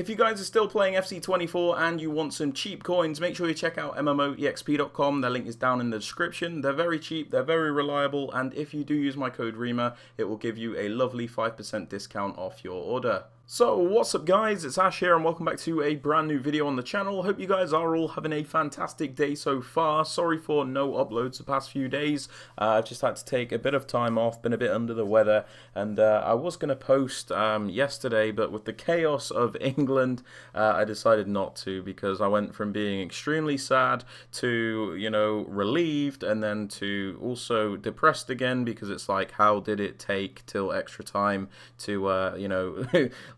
If you guys are still playing FC24 and you want some cheap coins, make sure you check out MMOEXP.com. Their link is down in the description. They're very cheap, they're very reliable, and if you do use my code REMA, it will give you a lovely 5% discount off your order. So what's up guys, it's Ash here and welcome back to a brand new video on the channel. Hope you guys are all having a fantastic day so far. Sorry for no uploads the past few days. I've just had to take a bit of time off, been a bit under the weather, and I was going to post yesterday, but with the chaos of England, I decided not to, because I went from being extremely sad to, you know, relieved, and then to also depressed again, because it's like, how did it take till extra time to, you know,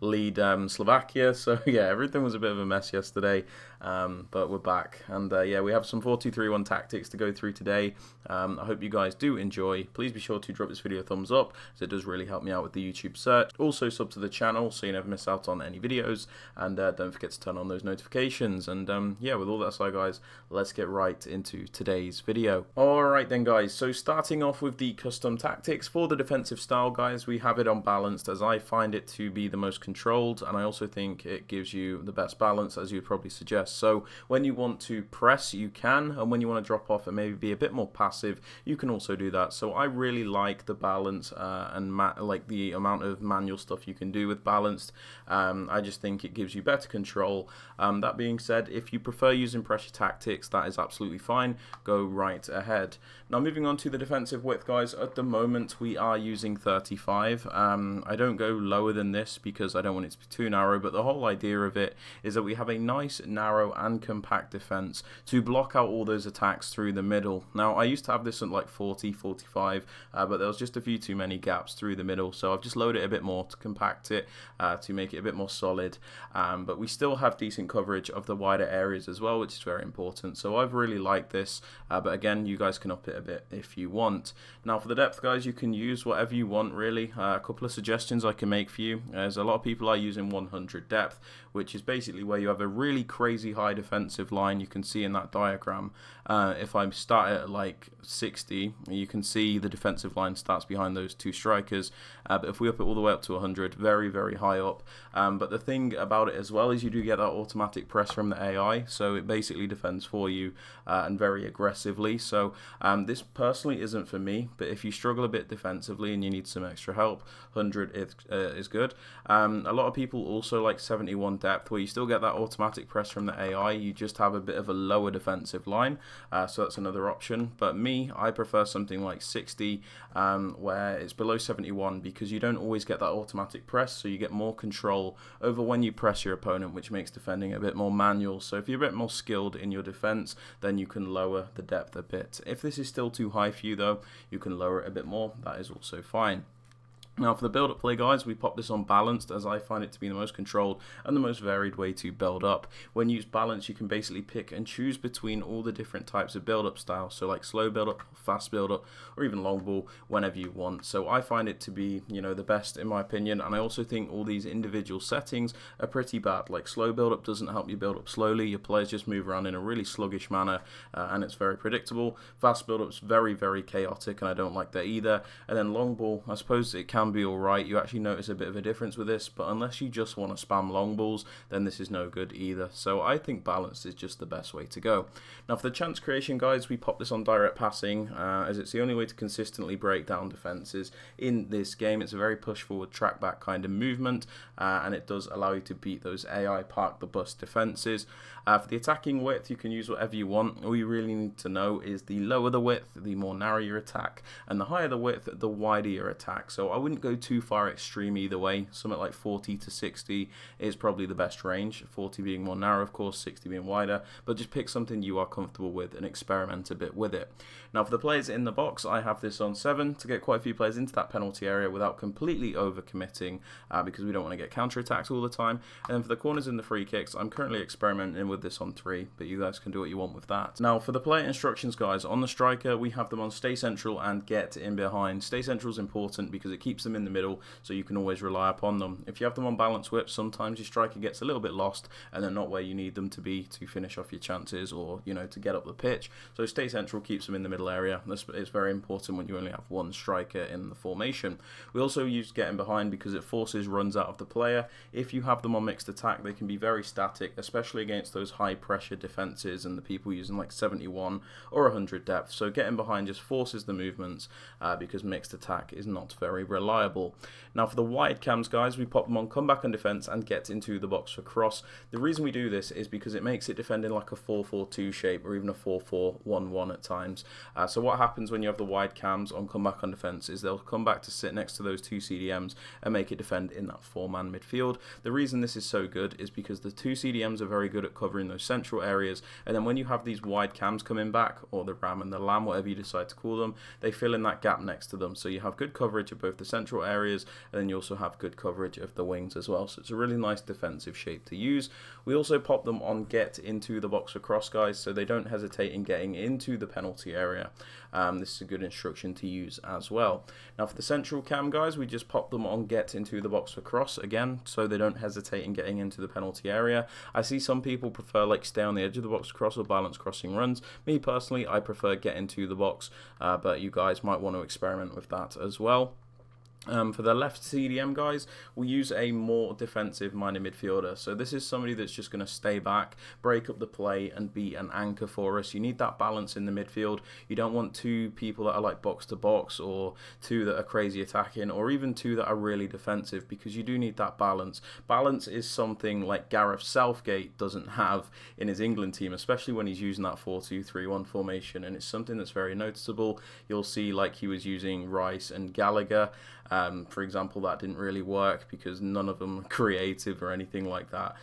lead Slovakia. So yeah, everything was a bit of a mess yesterday, but we're back, and yeah, we have some 4-2-3-1 tactics to go through today. I hope you guys do enjoy. Please be sure to drop this video a thumbs up, as it does really help me out with the YouTube search. Also sub to the channel so you never miss out on any videos, and don't forget to turn on those notifications. And yeah, with all that aside guys, let's get right into today's video. Alright then guys, so starting off with the custom tactics for the defensive style guys, we have it unbalanced, as I find it to be the most controlled, and I also think it gives you the best balance, as you'd probably suggest. So when you want to press, you can, and when you want to drop off and maybe be a bit more passive, you can also do that. So I really like the balance and like the amount of manual stuff you can do with balanced. I just think it gives you better control. That being said, if you prefer using pressure tactics, that is absolutely fine. Go right ahead. Now moving on to the defensive width guys, at the moment we are using 35. I don't go lower than this because I don't want it to be too narrow, but the whole idea of it is that we have a nice narrow and compact defense to block out all those attacks through the middle. Now I used to have this at like 40, 45, but there was just a few too many gaps through the middle, so I've just loaded it a bit more to compact it, to make it a bit more solid, but we still have decent coverage of the wider areas as well, which is very important. So I've really liked this, but again, you guys can up it a bit if you want. Now for the depth guys, you can use whatever you want really. A couple of suggestions I can make for you. There's a lot of people are using 100 depth, which is basically where you have a really crazy high defensive line. You can see in that diagram, if I start at like 60, you can see the defensive line starts behind those two strikers, but if we up it all the way up to 100, very very high up. But the thing about it as well is you do get that automatic press from the AI, so it basically defends for you, and very aggressively. So this personally isn't for me, but if you struggle a bit defensively and you need some extra help, 100 is good. A lot of people also like 71 depth, where you still get that automatic press from the AI, you just have a bit of a lower defensive line, so that's another option. But me, I prefer something like 60, where it's below 71, because you don't always get that automatic press, so you get more control over when you press your opponent, which makes defending a bit more manual. So if you're a bit more skilled in your defense, then you can lower the depth a bit. If this is still too high for you though, you can lower it a bit more, that is also fine. Now for the build-up play guys, we pop this on balanced, as I find it to be the most controlled and the most varied way to build up. When you use balance, you can basically pick and choose between all the different types of build-up styles, so like slow build-up, fast build-up, or even long ball, whenever you want. So I find it to be, you know, the best in my opinion, and I also think all these individual settings are pretty bad. Like slow build-up doesn't help you build up slowly, your players just move around in a really sluggish manner, and it's very predictable. Fast build-up's very very chaotic, and I don't like that either. And then long ball, I suppose it can be alright. You actually notice a bit of a difference with this, but unless you just want to spam long balls, then this is no good either. So I think balanced is just the best way to go. Now for the chance creation guys, we pop this on direct passing, as it's the only way to consistently break down defenses in this game. It's a very push forward track back kind of movement, and it does allow you to beat those AI park the bus defenses. For the attacking width, you can use whatever you want. All you really need to know is the lower the width, the more narrow your attack, and the higher the width, the wider your attack. So I wouldn't go too far extreme either way. Something like 40 to 60 is probably the best range, 40 being more narrow of course, 60 being wider, but just pick something you are comfortable with and experiment a bit with it. Now for the players in the box, I have this on 7 to get quite a few players into that penalty area without completely overcommitting, because we don't want to get counter attacks all the time. And then for the corners and the free kicks, I'm currently experimenting with this on 3, but you guys can do what you want with that. Now for the player instructions guys, on the striker we have them on stay central and get in behind. Stay central is important because it keeps keeps them in the middle, so you can always rely upon them. If you have them on balance whips, sometimes your striker gets a little bit lost and they're not where you need them to be to finish off your chances, or to get up the pitch. So stay central keeps them in the middle area. This is very important when you only have one striker in the formation. We also use getting behind because it forces runs out of the player. If you have them on mixed attack, they can be very static, especially against those high pressure defenses and the people using like 71 or 100 depth. So getting behind just forces the movements because mixed attack is not very reliable. Now for the wide cams, guys, we pop them on comeback and defense and get into the box for cross. The reason we do this is because it makes it defend in like a 4-4-2 shape or even a 4-4-1-1 at times. So what happens when you have the wide cams on comeback and defense is they'll come back to sit next to those two CDMs and make it defend in that 4-man midfield. The reason this is so good is because the two CDMs are very good at covering those central areas, and then when you have these wide cams coming back, or the Ram and the Lamb, whatever you decide to call them, they fill in that gap next to them. So you have good coverage of both the central areas, and then you also have good coverage of the wings as well. So it's a really nice defensive shape to use. We also pop them on get into the box for cross, guys, so they don't hesitate in getting into the penalty area. This is a good instruction to use as well. Now for the central cam, guys, we just pop them on get into the box for cross again, so they don't hesitate in getting into the penalty area. I see some people prefer like stay on the edge of the box for cross or balance crossing runs. Me personally, I prefer get into the box, but you guys might want to experiment with that as well. For the left CDM, guys, we use a more defensive-minded midfielder. So this is somebody that's just going to stay back, break up the play, and be an anchor for us. You need that balance in the midfield. You don't want two people that are like box-to-box, or two that are crazy attacking, or even two that are really defensive, because you do need that balance. Balance is something like Gareth Southgate doesn't have in his England team, especially when he's using that 4-2-3-1 formation, and it's something that's very noticeable. You'll see like he was using Rice and Gallagher. For example, that didn't really work because none of them are creative or anything like that.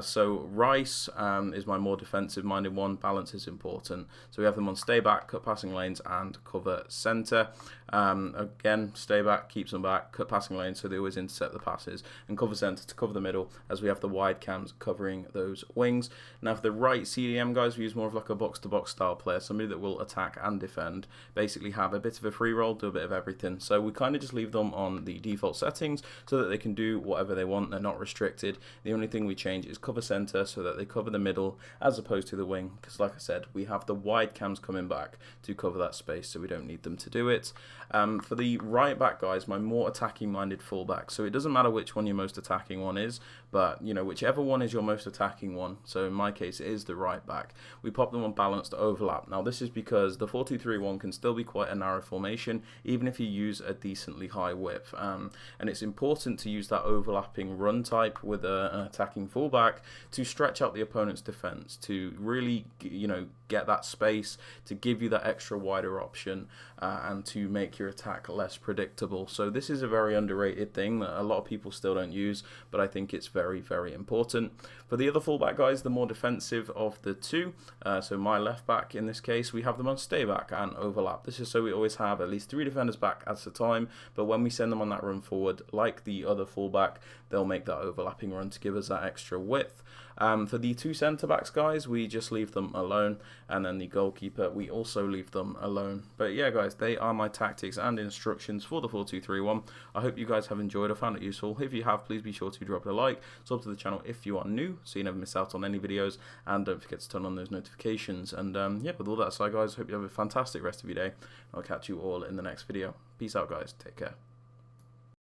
So Rice is my more defensive-minded one. Balance is important. So we have them on stay back, cut passing lanes, and cover centre. Again, stay back, keeps them back, cut passing lanes, so they always intercept the passes, and cover centre to cover the middle, as we have the wide cams covering those wings. Now for the right CDM, guys, we use more of like a box-to-box style player, somebody that will attack and defend, basically have a bit of a free roll, do a bit of everything. So we kind of just leave them on the default settings so that they can do whatever they want. They're not restricted. The only thing we change is cover center so that they cover the middle as opposed to the wing, because like I said, we have the wide cams coming back to cover that space, so we don't need them to do it. For the right back, guys, my more attacking minded fullback, so it doesn't matter which one your most attacking one is, but whichever one is your most attacking one, so in my case it is the right back, we pop them on balanced overlap. Now this is because the 4-2-3-1 can still be quite a narrow formation even if you use a decently high width, and it's important to use that overlapping run type with an attacking fullback to stretch out the opponent's defense, to really get that space, to give you that extra wider option, and to make your attack less predictable. So this is a very underrated thing that a lot of people still don't use, but I think it's very, very important. For the other fullback, guys, the more defensive of the two, so my left back in this case, we have them on stay back and overlap. This is so we always have at least 3 defenders back at a time, but when we send them on that run forward, like the other fullback, they'll make that overlapping run to give us that extra width. For the 2 centre backs, guys, we just leave them alone, and then the goalkeeper, we also leave them alone. But yeah, guys, they are my tactics and instructions for the 4-2-3-1. I hope you guys have enjoyed or found it useful. If you have, please be sure to drop a like, sub to the channel if you are new, so you never miss out on any videos, and don't forget to turn on those notifications. And yeah, with all that aside, guys, hope you have a fantastic rest of your day. I'll catch you all in the next video. Peace out, guys. Take care.